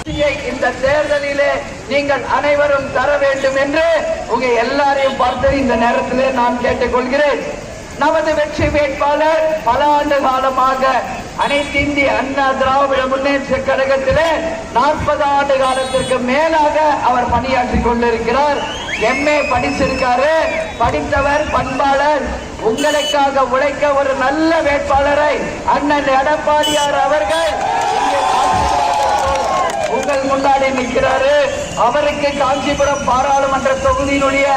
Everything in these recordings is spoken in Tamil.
இந்த தேர்தலிலே நீங்கள் அனைவரும் தர வேண்டும் என்று உங்க எல்லாரையும் பார்த்து இந்த நேரத்திலே நான் கேட்டுக்கொள்கிறேன். நமது வெற்றி வேட்பாளர் பல ஆண்டு காலமாக அனைத்து இந்திய அண்ணா திராவிட முன்னேற்ற கழகத்திலே 40 ஆண்டு காலத்திற்கு மேலாக அவர் பணியாற்றி கொண்டிருக்கிறார். MA படிச்சிருக்காரு, படித்தவர், பண்பாளர். உங்களுக்காக உழைக்க ஒரு நல்ல வேட்பாளரை அண்ணன் எடப்பாடியார் அவர்கள் உங்கள் முன்னாடி நிற்கிறாரு. அவருக்கு காஞ்சிபுரம் பாராளுமன்ற தொகுதியினுடைய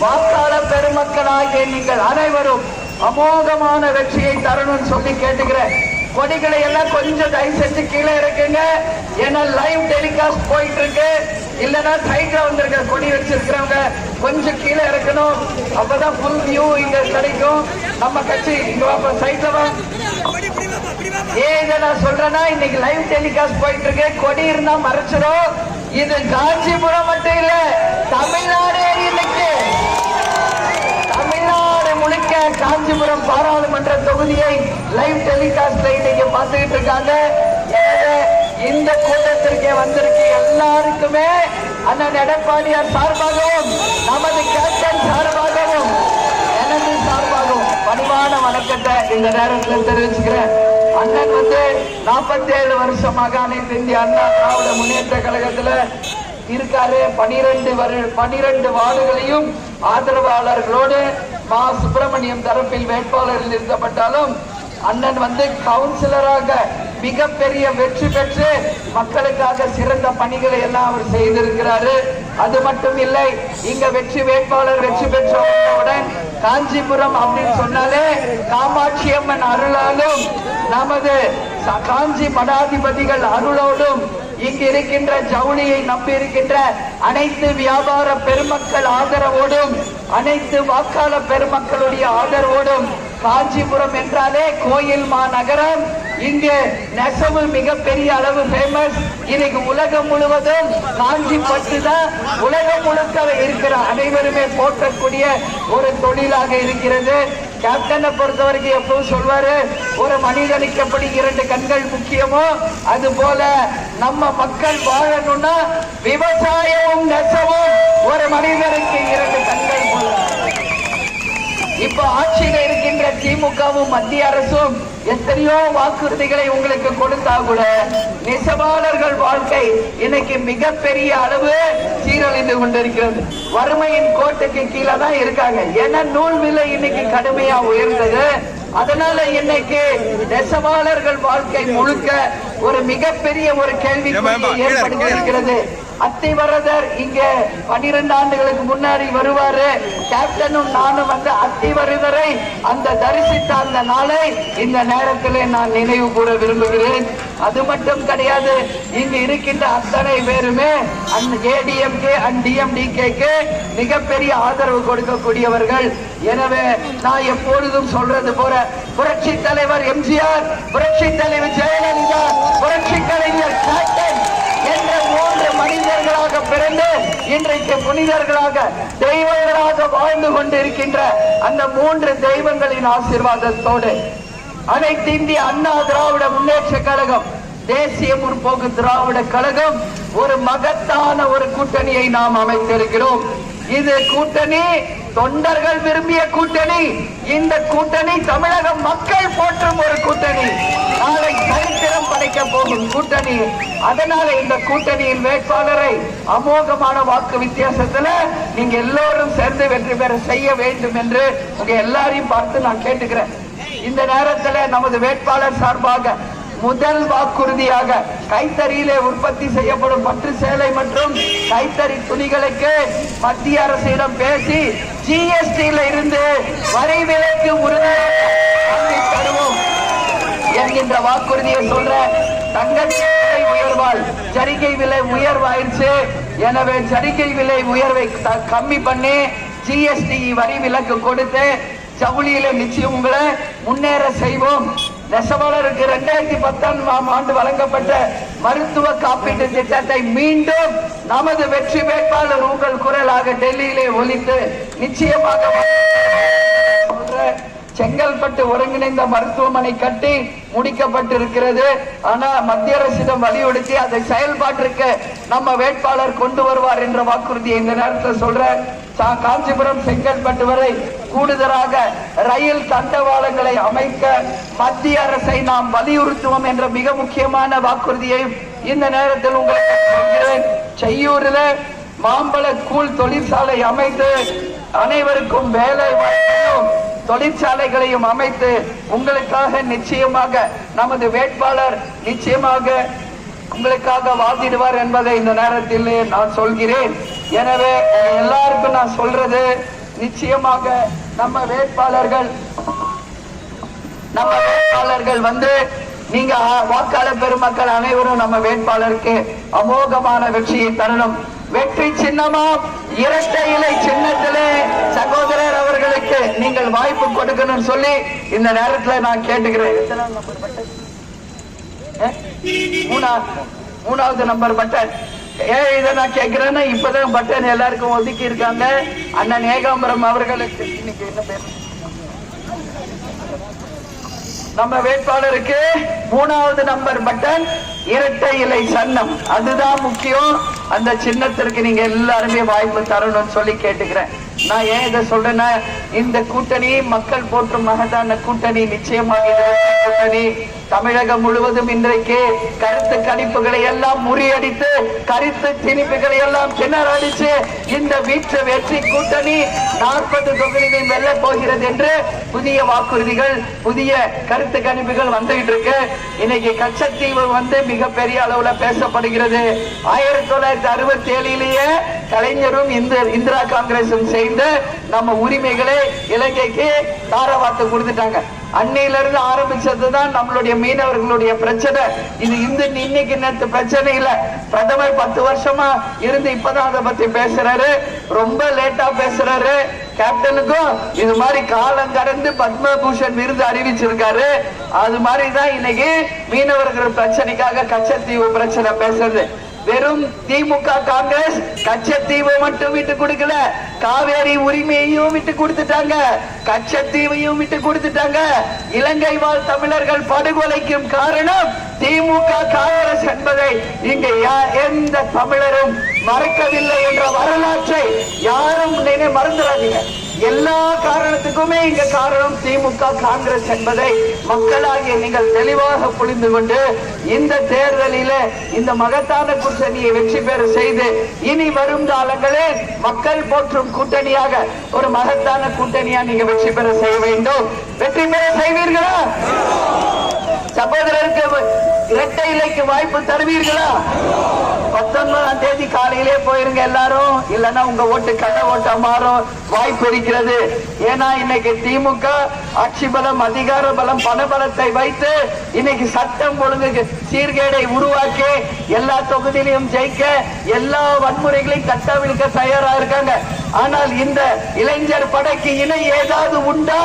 வாக்காளர் பெருமக்களாகிய நீங்கள் அனைவரும் அமோகமான வெற்றியை தரணும்னு சொல்லி கேட்டுக்கிறேன். கொடிகளை எல்லாம் கொஞ்சம் தயவு செஞ்சு கீழே இருக்குங்க. ஏன்னா லைவ் டெலிகாஸ்ட் போயிட்டு இருக்கு. இல்லைன்னா சைட்ல வந்திருக்க கொடி வச்சிருக்கிறவங்க கொஞ்சம் கீழே இருக்கணும். அப்பதான் ஃபுல் வியூ இங்க கிடைக்கும். நம்ம கட்சி இங்க சைட்ல வா. ஏன் நான் சொல்றேன்னா இன்னைக்கு லைவ் டெலிகாஸ்ட் போயிட்டு இருக்கு. கொடி இருந்தா மறைச்சிடும். இது காஞ்சிபுரம் மட்டும் இல்ல, தமிழ்நாடு இன்னைக்கு தமிழ்நாடு முழுக்க காஞ்சிபுரம் பாராளுமன்ற தொகுதியை லைவ் டெலிகாஸ்ட்ல இன்னைக்கு பார்த்துக்கிட்டு இருக்காங்க. இந்த கூட்டத்திற்கே வந்திருக்கு எல்லாருக்குமே அண்ணன் எடப்பாடியார் சார்பாகவும் நமது கேப்டன் சார்பாகவும் எனது சார்பாகவும் பணிவான வணக்கத்தை இந்த நேரத்தில் தெரிவிச்சுக்கிறேன். அண்ணன் 47 வருஷமாக அனைத்து இந்திய அண்ணா திராவிட முன்னேற்ற கழகத்துல இருக்காரு. 12 வார்டுகளையும் ஆதரவாளர்களோடு மா சுப்பிரமணியம் தரப்பில் வேட்பாளர் நிறுத்தப்பட்டாலும் அண்ணன் கவுன்சிலராக மிகப்பெரிய வெற்றி பெற்று மக்களுக்காக சிறந்த பணிகளை எல்லாம் அவர் செய்திருக்கிறாரு. அது மட்டும் இல்லை, இங்க வெற்றி வேட்பாளர் வெற்றி பெற்றவுடன் காஞ்சிபுரம் அப்படின்னு சொன்னாலே காமாட்சி அம்மன் அருளாலும் நமது காஞ்சி மடாதிபதிகள் அருளோடும் இங்கு இருக்கின்ற ஜவுளியை நம்பி இருக்கின்ற அனைத்து வியாபார பெருமக்கள் ஆதரவோடும் அனைத்து வாக்காளர் பெருமக்களுடைய ஆதரவோடும் காஞ்சிபுரம் என்றாலே கோயில் மாநகரம். இங்கு நெசவு மிகப்பெரிய அளவு ஃபேமஸ். இன்னைக்கு உலகம் முழுவதும் காஞ்சி பட்டு தான் உலகம் முழுக்க இருக்கிற அனைவருமே போற்றக்கூடிய ஒரு தொழிலாக இருக்கிறது. கேப்டனை பொறுத்த வரைக்கும் எப்பவும் சொல்வாரு, ஒரு மனிதனுக்கு எப்படி 2 கண்கள் முக்கியமோ அது போல நம்ம மக்கள் வாழணும்னா விவசாயமும் நெசவும் ஒரு மனிதனுக்கு 2 கண்கள் போல. இப்ப ஆட்சியில் இருக்கின்ற திமுகவும் மத்திய அரசும் எத்தனையோ வாக்குறுதிகளை உங்களுக்கு கொடுத்தா கூட நெசவாளர்கள் வாழ்க்கை இன்னைக்கு மிகப்பெரிய அளவு சீரழிந்து கொண்டிருக்கிறது. வறுமையின் கோட்டுக்கு கீழே தான் இருக்காங்க. ஏன்னா நூல் விலை இன்னைக்கு கடுமையா உயர்ந்தது. அதனால இன்னைக்கு நெசவாளர்கள் வாழ்க்கை முழுக்க ஒரு மிகப்பெரிய ஒரு கேள்வி ஏற்படுத்தியிருக்கிறது. அத்திவரதர் இங்க 12 ஆண்டுகளுக்கு முன்னாடி வருவாரு. கேப்டனும் நானும் அத்திவரதரை அந்த தரிசித்த அந்த நாளை இந்த நேரத்திலே நான் நினைவு கூற விரும்புகிறேன். அது மட்டும் கிடையாது, இங்கு இருக்கின்ற அத்தனை பேருமே அந்த ADMK and DMDKக்கு மிகப்பெரிய ஆதரவு கொடுக்கக்கூடியவர்கள். எனவே நான் எப்பொழுதும் சொல்றது போல புரட்சி தலைவர் MGR, புரட்சி தலைவர் ஜெயலலிதா, புரட்சி கலைஞர் கேப்டன் என்ற 3 மனிதர்களாக பிறந்து இன்றைக்கு புனிதர்களாக தெய்வங்களாக வாழ்ந்து கொண்டிருக்கின்ற அந்த 3 தெய்வங்களின் ஆசீர்வாதத்தோடு அனைத்து இந்திய அண்ணா திராவிட முன்னேற்ற கழகம், தேசிய முற்போக்கு திராவிட கழகம் ஒரு மகத்தான ஒரு கூட்டணியை நாம் அமைத்திருக்கிறோம். இது கூட்டணி தொண்டர்கள் விரும்பிய கூட்டணி. இந்த கூட்டணி தமிழக மக்கள் போற்றும் ஒரு கூட்டணி. நாளை சரித்திரம் படைக்க போகும் கூட்டணி. அதனால இந்த கூட்டணியின் வேட்பாளரை அமோகமான வாக்கு வித்தியாசத்துல நீங்க எல்லோரும் சேர்ந்து வெற்றி பெற செய்ய வேண்டும் என்று உங்க எல்லாரையும் பார்த்து நான் கேட்டுக்கிறேன். இந்த நேரத்தில் நமது வேட்பாளர் சார்பாக முதல் வாக்குறுதியாக கைத்தறியிலே உற்பத்தி செய்யப்படும் பட்டு சேலை மற்றும் கைத்தறி துணிகளுக்கு மத்திய அரசிடம் பேசி GST இருந்து வரி விலைக்கு உறுதி தருவோம் என்கின்ற வாக்குறுதியை சொல்ற. தங்கத்தின் விலை உயர்வால் ஜரிகை விலை உயர்வாயிடுச்சு. எனவே ஜரிகை விலை உயர்வை கம்மி பண்ணி GST வரி விலக்கு கொடுத்து ஜவுளியில நிச்சயம் உங்களை முன்னேற செய்வோம். நெசவாளருக்கு 2010ஆம் ஆண்டு வழங்கப்பட்ட மருத்துவ காப்பீட்டு திட்டத்தை மீண்டும் நமது வெற்றி வேட்பாளர் உங்கள் குரலாக டெல்லியிலே ஒலித்து நிச்சயமாக செங்கல்பட்டு ஒருங்கிணைந்த மருத்துவமனை கட்டி முடிக்கப்பட்டிருக்கிறது. ஆனா மத்திய அரசிடம் வலியுறுத்தி அதை செயல்பாட்டிற்கு நம்ம வேட்பாளர் கொண்டு வருவார் என்ற வாக்குறுதியை இந்த நேரத்தில் சொல்றேன். காஞ்சிபுரம் செங்கல்பட்டு வரை கூடுதலாக ரயில் தண்டவாளங்களை அமைக்க மத்திய அரசை நாம் வலியுறுத்துவோம் என்ற மிக முக்கியமான வாக்குறுதியை இந்த நேரத்தில் உங்களுக்கு சொல்கிறேன். செய்யூரில் மாம்பழ கூழ் தொழிற்சாலை அமைத்து அனைவருக்கும் வேலை வாய்ப்பையும் தொழிற்சாலைகளையும் அமைத்து உங்களுக்காக நிச்சயமாக நமது வேட்பாளர் நிச்சயமாக உங்களுக்காக வாதிடுவார் என்பதை இந்த நேரத்தில் நான் சொல்கிறேன். எனவே எல்லாருக்கும் நான் சொல்றது, நிச்சயமாக நம்ம வேட்பாளர்கள் வந்து நீங்க வாக்காளர் பெருமக்கள் அனைவரும் நம்ம வேட்பாளருக்கு அமோகமான வெற்றியை தரணும். வெற்றி சின்னமாம் இரட்டை இலை சின்னத்திலே சகோதரர் அவர்களுக்கு நீங்கள் வாய்ப்பு கொடுக்கணும்னு சொல்லி இந்த நேரத்தில் நான் கேட்டுக்கிறேன். மூணாவது நம்பர் பட்டன். ஏன் இதை நான் கேட்கிறேன்னா, இப்பதான் பட்டன் எல்லாருக்கும் ஒதுக்கி இருக்காங்க. அண்ணன் ஏகாம்பரம் அவர்களுக்கு இன்னைக்கு என்ன பேர், நம்ம வேட்பாளருக்கு மூணாவது நம்பர் பட்டன் இரட்டை இலை சின்னம், அதுதான் முக்கியம். அந்த சின்னத்திற்கு நீங்க எல்லாருமே வாய்ப்பு தரணும்னு சொல்லி கேட்டுக்கிறேன். நான் ஏன் இதை சொல்றேன்னா, இந்த கூட்டணி மக்கள் போற்றும் மகத்தான கூட்டணி. நிச்சயமாக கூட்டணி தமிழகம் முழுவதும் இன்றைக்கு கருத்து கணிப்புகளை எல்லாம் முறியடித்து, கருத்து திணிப்புகளை எல்லாம் திணறடிச்சு இந்த வீட்டு வெற்றி கூட்டணி 40 தொகுதிகளையும் வெல்ல போகிறது என்று புதிய வாக்குறுதிகள், புதிய கருத்து கணிப்புகள் வந்துகிட்டு இருக்கு. இன்னைக்கு கச்சத்தீவு மிகப்பெரிய அளவுல பேசப்படுகிறது. 1967 கலைஞரும் இந்திரா காங்கிரசும் சேர்ந்து நம்ம உரிமைகளை இலங்கைக்கு தாரவாத்து கொடுத்துட்டாங்க. அன்னையிலிருந்து ஆரம்பிச்சதுதான் நம்மளுடைய மீனவர்களுடைய பிரச்சனை. இது இன்னைக்கு நேற்று பிரச்சனை இல்ல. பிரதமர் 10 வருஷமா இருந்து இப்பதான் அதை பத்தி பேசுறாரு. ரொம்ப லேட்டா பேசுறாரு. கேப்டனுக்கும் இது மாதிரி காலம் கடந்து பத்மபூஷன் விருது அறிவிச்சிருக்காரு. அது மாதிரிதான் இன்னைக்கு மீனவர்கள் பிரச்சனைக்காக கச்சத்தீவு பிரச்சனை பேசுறது. வெறும் திமுக காங்கிரஸ் கச்சத்தீவை மட்டும் விட்டு கொடுக்கல, காவேரி உரிமையையும் விட்டு கொடுத்துட்டாங்க, கச்சத்தீவையும் விட்டு கொடுத்துட்டாங்க. இலங்கை வாழ் தமிழர்கள் படுகொலைக்கும் காரணம் திமுக காங்கிரஸ் என்பதை இங்க எந்த தமிழரும் மறக்கவில்லை என்ற வரலாற்றை யாரும் மறந்துடாதீங்க. எல்லா காரணத்துக்குமே இங்க காரணம் திமுக காங்கிரஸ் என்பதை மக்களாகிய நீங்கள் தெளிவாக புரிந்து கொண்டு இந்த தேர்தலில இந்த மகத்தான கூட்டணியை வெற்றி பெற செய்து இனி வரும் காலங்களில் மக்கள் போற்றும் கூட்டணியாக ஒரு மகத்தான கூட்டணியா நீங்க வெற்றி பெற செய்ய வேண்டும். வெற்றி பெற செய்வீர்களா? சகோதரருக்கு இரட்டை இலைக்கு வாய்ப்பு தருவீர்களா? 19ஆம் தேதி காலையிலே போயிருங்க எல்லாரும், இல்லன்னா உங்க ஓட்டு கள்ள ஓட்டா மாறும் வாய்ப்பு இருக்கிறது. ஏன்னா இன்னைக்கு திமுக ஆட்சி பலம், அதிகார பலம், பணபலத்தை வைத்து இன்னைக்கு சட்டம் ஒழுங்கு சீர்கேடை உருவாக்கி எல்லா தொகுதியிலையும் ஜெயிக்க, எல்லா வன்முறைகளையும் கட்டவிழ்க்க தயாரா இருக்காங்க. ஆனால் இந்த இளைஞர் படைக்கு இணை ஏதாவது உண்டா?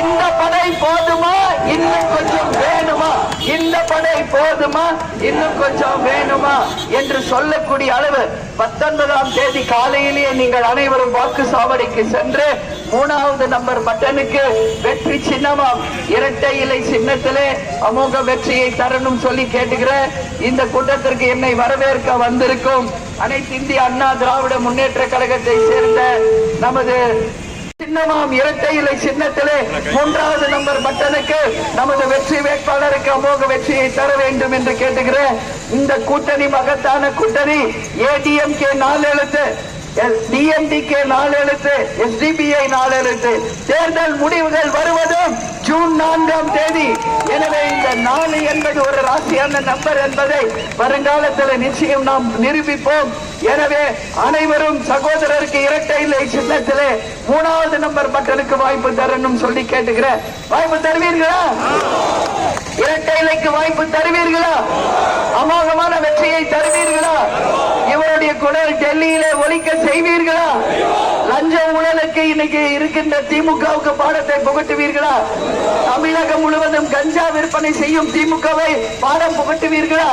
இந்த படை போதுமா, இன்னும் கொஞ்சம் வேணுமா? இந்த படை போதுமா, இன்னும் கொஞ்சம் வேணுமா என்று சொல்லக்கூடிய அளவு 19ஆம் தேதி காலையிலேயே நீங்கள் அனைவரும் வாக்கு சாவடிக்கு சென்று 3வது நம்பர் பட்டனுக்கு வெற்றி சின்னமாம் இரட்டை இலை சின்னத்திலே அமோக வெற்றியை தரணும் சொல்லி கேட்டுக்கிறேன். இந்த கூட்டத்திற்கு என்னை வரவேற்க வந்திருக்கும் அனைத்து இந்திய அண்ணா திராவிட முன்னேற்ற கழகத்தை சேர்ந்த நமது சின்னமாம் இரட்டை இலை சின்னத்திலே 3வது நம்பர் பட்டனுக்கு நமது வெற்றி வேட்பாளருக்கு அமோக வெற்றியை தர வேண்டும் என்று கேட்டுக்கிறேன். இந்த கூட்டணி மகத்தான கூட்டணி. ஏடிஎம்கே 4 எழுத்து, டிஎம்டிகே 4 எழுத்து, எஸ்டிபிஐ 4 எழுத்து. தேர்தல் முடிவுகள் வருவதும் ஜூன் 4ஆம் தேதி. எனவே இந்த 4 என்பது ஒரு ராசியான நம்பர் என்பதை வருங்காலத்தில் நிச்சயம் நாம் நிரூபிப்போம். எனவே அனைவரும் சகோதரருக்கு இரட்டை இலை சின்னத்திலே 3வது நம்பர் பட்டனுக்கு வாய்ப்பு தரணும் சொல்லி கேட்டுக்கிறேன். வாய்ப்பு தருவீர்களா? இரட்டை இலைக்கு வாய்ப்பு தருவீர்களா? அமோகமான வெற்றியை தருவீர்களா? இவருடைய குரல் டெல்லியிலே ஒலிக்க செய்வீர்களா? லஞ்ச ஊழலுக்கு இன்னைக்கு இருக்கின்ற திமுகவுக்கு பாடத்தை புகட்டுவீர்களா? தமிழகம் முழுவதும் கஞ்சா விற்பனை செய்யும் திமுகவை பாடம் புகட்டுவீர்களா?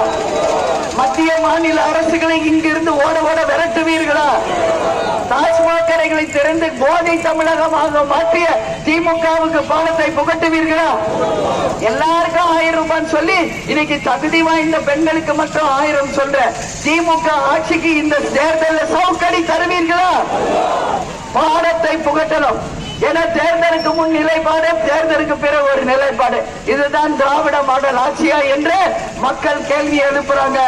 மத்திய மாநில அரசுகளை இங்கிருந்து ஓட ஓட விரட்டுவீர்களா? டாஸ்மாக் கடைகளை கடைகளை திறந்து போதை தமிழகமாக மாற்றிய திமுகவுக்கு பாடத்தை புகட்டுவீர்களா? எல்லாருக்கும் 1000 ரூபாய் சொல்லி இன்னைக்கு தகுதி வாய்ந்த பெண்களுக்கு மட்டும் 1000 சொல்ற திமுக ஆட்சிக்கு இந்த தேர்தலில் சவுக்கடி தருவீர்களா? பாடத்தை புகட்டணும். என தேர்தலுக்கு முன் நிலைப்பாடு, தேர்தலுக்கு பிறகு ஒரு நிலைப்பாடு. இதுதான் திராவிட மாடல் ஆட்சியா என்று மக்கள் கேள்வி எழுப்புறாங்க.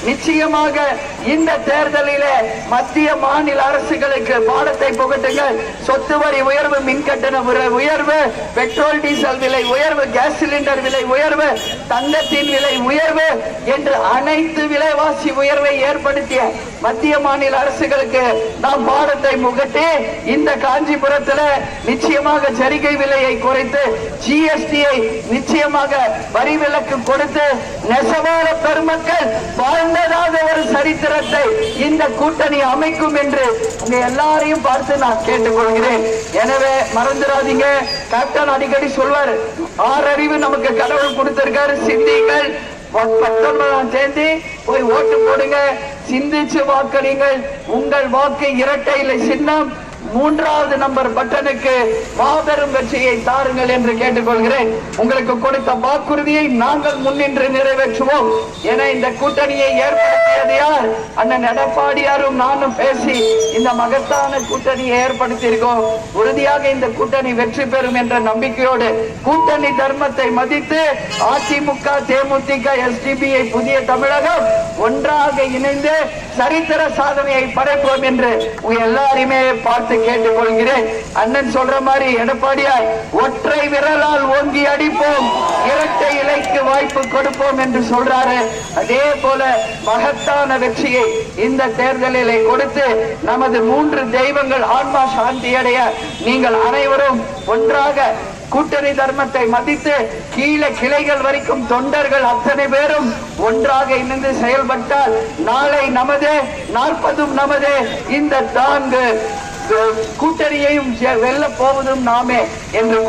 நிச்சயமாக இந்த தேர்தலிலே மத்திய மாநில அரசுகளுக்கு பாடத்தை புகட்டுங்கள். சொத்து வரி உயர்வு, மின்கட்டண உயர்வு, பெட்ரோல் டீசல் விலை உயர்வு, கேஸ் சிலிண்டர் விலை உயர்வு, தங்கத்தின் விலை உயர்வு என்று அனைத்து விலைவாசி உயர்வை ஏற்படுத்திய மத்திய மாநில அரசுகளுக்கு நாம் பாடத்தை புகட்டி இந்த காஞ்சிபுரத்தில் நிச்சயமாக ஜரிகை விலையை குறைத்து ஜிஎஸ்டியை நிச்சயமாக வரி விலக்கு கொடுத்து நெசவாள பெருமக்கள் வாழ்ந்ததாக ஒரு சரித்திரத்தை இந்த கூட்டணி அமைக்கும் என்று உங்க எல்லாரையும் பார்த்து நான் கேட்டுக்கொள்கிறேன். எனவே மறந்துடாதீங்க, கேப்டன் அடிக்கடி சொல்வார், 6 அறிவு நமக்கு கடவுள் கொடுத்திருக்காரு, சிந்திங்கள். 19ஆம் தேதி போய் ஓட்டு போடுங்க, சிந்திச்சு வாக்களிங்கள். உங்கள் வாக்கு இரட்டை இலை சின்னம் 3வது நம்பர் பட்டனுக்கு மாபெரும் வெற்றியை தாருங்கள் என்று கேட்டுக்கொள்கிறேன். உங்களுக்கு கொடுத்த வாக்குறுதியை நாங்கள் முன்னின்று நிறைவேற்றுவோம் என இந்த கூட்டணியை ஏற்படுத்தியது யார்? அண்ணன் எடப்பாடியாரும் நானும் பேசி இந்த மகத்தான கூட்டணியை ஏற்படுத்தியிருக்கோம். உறுதியாக இந்த கூட்டணி வெற்றி பெறும் என்ற நம்பிக்கையோடு கூட்டணி தர்மத்தை மதித்து அதிமுக, தேமுதிக, எஸ்டிபிஐ, புதிய தமிழகம் ஒன்றாக இணைந்து சரித்திர சாதனையை படைப்போம் என்று எல்லாரையுமே பார்த்து கேட்டுக்கொள்கிறேன். அண்ணன் சொல்ற மாதிரி எடப்பாடியார் ஒற்றை விரலால் ஓங்கி அடிப்போம், இரட்டை இலைக்கு வாய்ப்பு கொடுப்போம் என்று சொல்றாரு. அதே போல மகத்தான வெற்றியை இந்த தேர்தலிலே கொடுத்து நமது 3 தெய்வங்கள் ஆன்மா சாந்தி அடைய நீங்கள் அனைவரும் ஒன்றாக கூட்டணி தர்மத்தை மதித்து கீழே கிளைகள் வரைக்கும் தொண்டர்கள் அத்தனை பேரும் ஒன்றாக இணைந்து செயல்பட்டால் நாளை நமதே, 40ம் நமதே, இந்த 4 கூட்டணியையும் வெல்ல போவதும் நாமே என்று